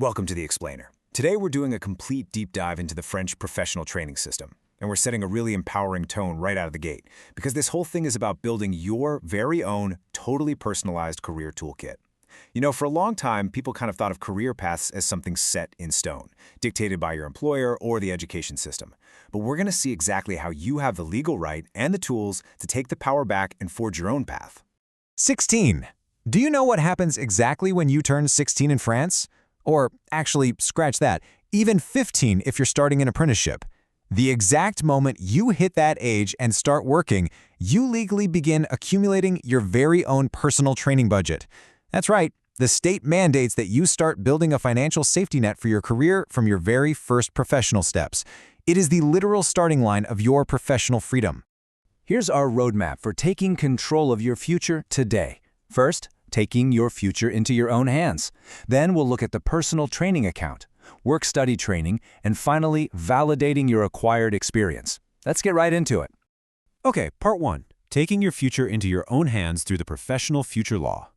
Welcome to The Explainer. Today we're doing a complete deep dive into the French professional training system, and we're setting a really empowering tone right out of the gate, because this whole thing is about building your very own, totally personalized career toolkit. You know, for a long time, people kind of thought of career paths as something set in stone, dictated by your employer or the education system. But we're going to see exactly how you have the legal right and the tools to take the power back and forge your own path. 16. Do you know what happens exactly when you turn 16 in France? Or actually, scratch that, even 15 if you're starting an apprenticeship. The exact moment you hit that age and start working, you legally begin accumulating your very own personal training budget. That's right, the state mandates that you start building a financial safety net for your career from your very first professional steps. It is the literal starting line of your professional freedom. Here's our roadmap for taking control of your future today. First, taking your future into your own hands. Then we'll look at the personal training account, work-study training, and finally, validating your acquired experience. Let's get right into it. Okay, part 1. Taking your future into your own hands through the professional future law.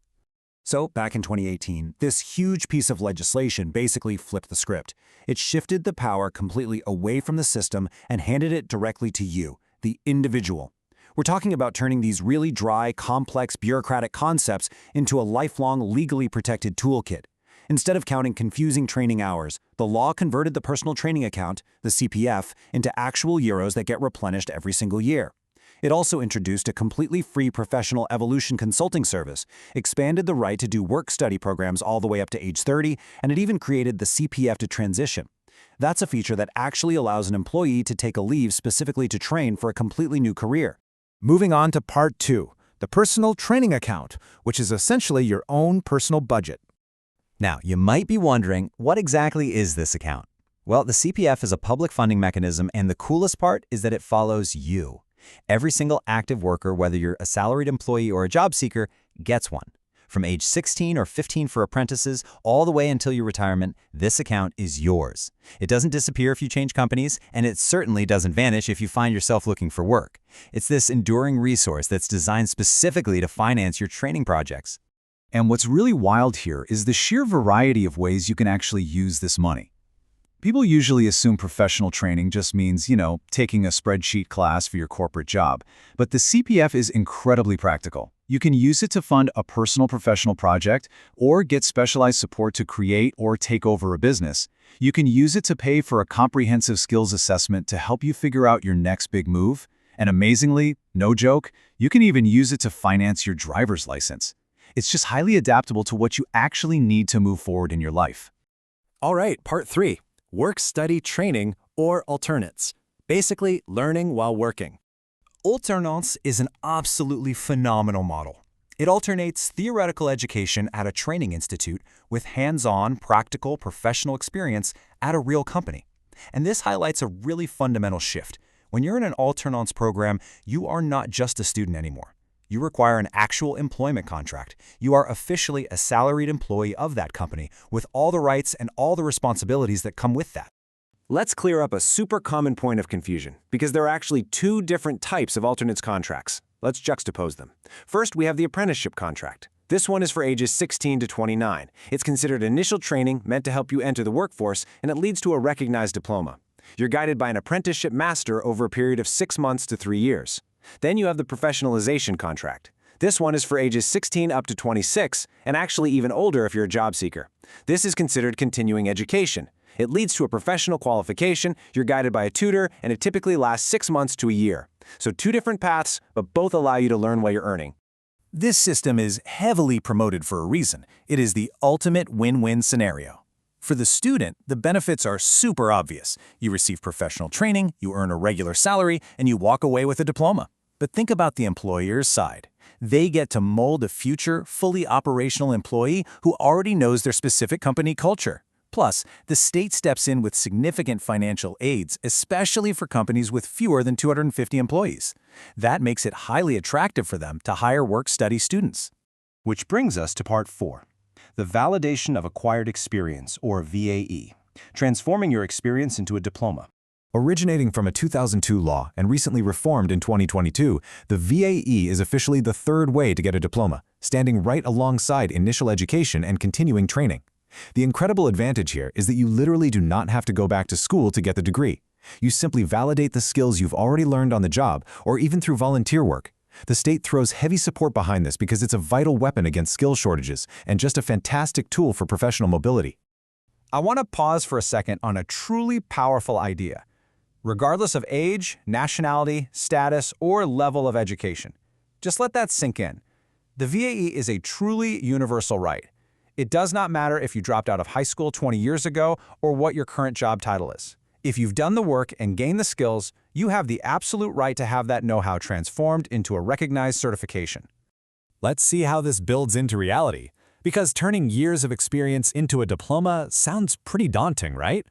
So, back in 2018, this huge piece of legislation basically flipped the script. It shifted the power completely away from the system and handed it directly to you, the individual. We're talking about turning these really dry, complex, bureaucratic concepts into a lifelong, legally protected toolkit. Instead of counting confusing training hours, the law converted the personal training account, the CPF, into actual euros that get replenished every single year. It also introduced a completely free professional evolution consulting service, expanded the right to do work-study programs all the way up to age 30, and it even created the CPF to transition. That's a feature that actually allows an employee to take a leave specifically to train for a completely new career. Moving on to part 2, the personal training account, which is essentially your own personal budget. Now, you might be wondering, what exactly is this account? Well, the CPF is a public funding mechanism, and the coolest part is that it follows you. Every single active worker, whether you're a salaried employee or a job seeker, gets one. From age 16 or 15 for apprentices, all the way until your retirement, this account is yours. It doesn't disappear if you change companies, and it certainly doesn't vanish if you find yourself looking for work. It's this enduring resource that's designed specifically to finance your training projects. And what's really wild here is the sheer variety of ways you can actually use this money. People usually assume professional training just means, taking a spreadsheet class for your corporate job. But the CPF is incredibly practical. You can use it to fund a personal professional project or get specialized support to create or take over a business. You can use it to pay for a comprehensive skills assessment to help you figure out your next big move. And amazingly, no joke, you can even use it to finance your driver's license. It's just highly adaptable to what you actually need to move forward in your life. All right, part 3, work-study training or alternates. Basically, learning while working. Alternance is an absolutely phenomenal model. It alternates theoretical education at a training institute with hands-on, practical, professional experience at a real company. And this highlights a really fundamental shift. When you're in an alternance program, you are not just a student anymore. You require an actual employment contract. You are officially a salaried employee of that company with all the rights and all the responsibilities that come with that. Let's clear up a super common point of confusion, because there are actually 2 different types of alternates contracts. Let's juxtapose them. First, we have the apprenticeship contract. This one is for ages 16 to 29. It's considered initial training meant to help you enter the workforce, and it leads to a recognized diploma. You're guided by an apprenticeship master over a period of 6 months to 3 years. Then you have the professionalization contract. This one is for ages 16 up to 26, and actually even older if you're a job seeker. This is considered continuing education. It leads to a professional qualification, you're guided by a tutor, and it typically lasts 6 months to a year. So 2 different paths, but both allow you to learn while you're earning. This system is heavily promoted for a reason. It is the ultimate win-win scenario. For the student, the benefits are super obvious. You receive professional training, you earn a regular salary, and you walk away with a diploma. But think about the employer's side. They get to mold a future, fully operational employee who already knows their specific company culture. Plus, the state steps in with significant financial aids, especially for companies with fewer than 250 employees. That makes it highly attractive for them to hire work-study students. Which brings us to part 4, the validation of acquired experience, or VAE, transforming your experience into a diploma. Originating from a 2002 law and recently reformed in 2022, the VAE is officially the third way to get a diploma, standing right alongside initial education and continuing training. The incredible advantage here is that you literally do not have to go back to school to get the degree. You simply validate the skills you've already learned on the job or even through volunteer work. The state throws heavy support behind this because it's a vital weapon against skill shortages and just a fantastic tool for professional mobility. I want to pause for a second on a truly powerful idea. Regardless of age, nationality, status, or level of education. Just let that sink in. The VAE is a truly universal right. It does not matter if you dropped out of high school 20 years ago or what your current job title is. If you've done the work and gained the skills, you have the absolute right to have that know-how transformed into a recognized certification. Let's see how this builds into reality. Because turning years of experience into a diploma sounds pretty daunting, right?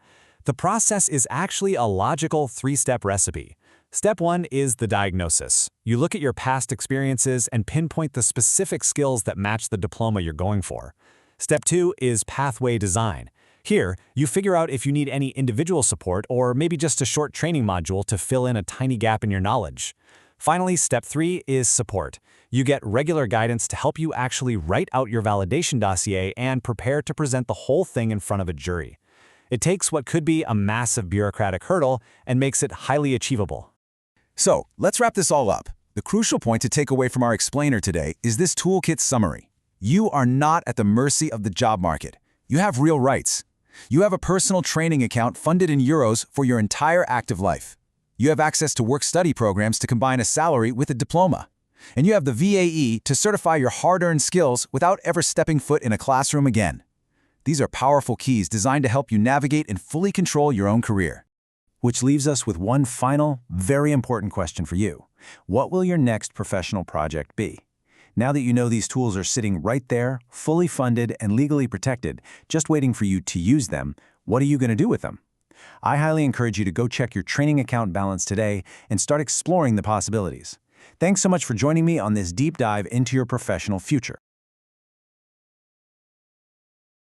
The process is actually a logical three-step recipe. Step 1 is the diagnosis. You look at your past experiences and pinpoint the specific skills that match the diploma you're going for. Step 2 is pathway design. Here, you figure out if you need any individual support or maybe just a short training module to fill in a tiny gap in your knowledge. Finally, Step 3 is support. You get regular guidance to help you actually write out your validation dossier and prepare to present the whole thing in front of a jury. It takes what could be a massive bureaucratic hurdle and makes it highly achievable. So, let's wrap this all up. The crucial point to take away from our explainer today is this toolkit summary. You are not at the mercy of the job market. You have real rights. You have a personal training account funded in euros for your entire active life. You have access to work-study programs to combine a salary with a diploma. And you have the VAE to certify your hard-earned skills without ever stepping foot in a classroom again. These are powerful keys designed to help you navigate and fully control your own career. Which leaves us with one final, very important question for you. What will your next professional project be? Now that you know these tools are sitting right there, fully funded and legally protected, just waiting for you to use them, what are you going to do with them? I highly encourage you to go check your training account balance today and start exploring the possibilities. Thanks so much for joining me on this deep dive into your professional future.